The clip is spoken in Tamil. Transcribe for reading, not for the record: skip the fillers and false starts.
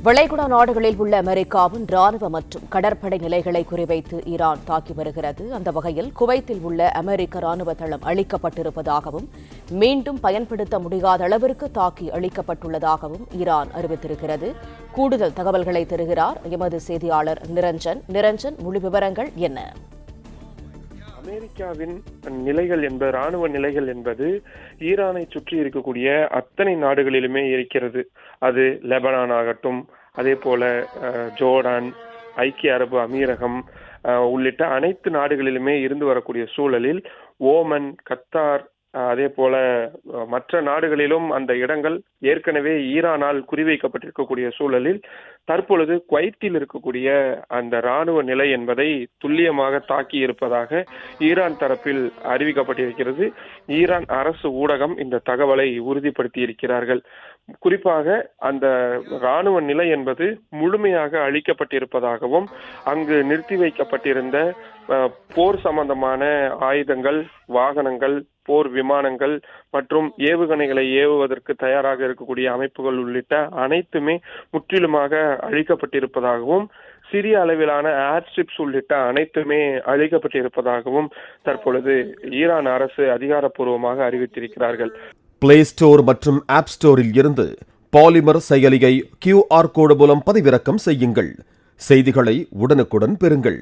வளைகுடா நாடுகளில் உள்ள அமெரிக்காவின் ராணுவ மற்றும் கடற்படை நிலைகளை குறிவைத்து ஈரான் தாக்கி வருகிறது. அந்த வகையில் குவைத்தில் உள்ள அமெரிக்க ராணுவ தளம் அளிக்கப்பட்டிருப்பதாகவும் மீண்டும் பயன்படுத்த முடியாத அளவிற்கு தாக்கி அளிக்கப்பட்டுள்ளதாகவும் ஈரான் அறிவித்திருக்கிறது. கூடுதல் தகவல்களை தருகிறார் எமது செய்தியாளர் நிரஞ்சன். முழு விவரங்கள் என்ன? அமெரிக்காவின் நிலைகள் என்பது ராணுவ நிலைகள் என்பது ஈரானை சுற்றி இருக்கக்கூடிய அத்தனை நாடுகளிலுமே இருக்கிறது. அது லெபனான் ஆகட்டும், அதே போல ஜோர்டான், ஐக்கிய அரபு அமீரகம் உள்ளிட்ட அனைத்து நாடுகளிலுமே இருந்து வரக்கூடிய சூழலில் ஓமன், கத்தார், அதே போல மற்ற நாடுகளிலும் அந்த இடங்கள் ஏற்கனவே ஈரானால் குறிவைக்கப்பட்டிருக்கக்கூடிய சூழலில் தற்பொழுது குவைத்தில் இருக்கக்கூடிய அந்த ராணுவ நிலை என்பதை துல்லியமாக தாக்கி இருப்பதாக ஈரான் தரப்பில் அறிவிக்கப்பட்டிருக்கிறது. ஈரான் அரசு ஊடகம் இந்த தகவலை உறுதிப்படுத்தி இருக்கிறார்கள். குறிப்பாக அந்த ராணுவ நிலை என்பது முழுமையாக அழிக்கப்பட்டிருப்பதாகவும் அங்கு நிறுத்தி வைக்கப்பட்டிருந்த போர் சம்பந்தமான ஆயுதங்கள், வாகனங்கள், போர் விமானங்கள் மற்றும் ஏவுகணைகளை ஏவுவதற்கு தயாராக இருக்கக்கூடிய அமைப்புகள் உள்ளிட்ட அனைத்துமே முற்றிலுமாக அழிக்கப்பட்டிருப்பதாகவும், சிறிய அளவிலான ஏர்ஸ்ட்ரிப்ஸ் உள்ளிட்ட அனைத்துமே அழிக்கப்பட்டிருப்பதாகவும் தற்பொழுது ஈரான் அரசு அதிகாரப்பூர்வமாக அறிவித்திருக்கிறார்கள். பிளே ஸ்டோர் மற்றும் ஆப் ஸ்டோரில் இருந்து பாலிமர் செயலியை QR கோடு மூலம் பதிவிறக்கம் செய்யுங்கள். செய்திகளை உடனுக்குடன் பெறுங்கள்.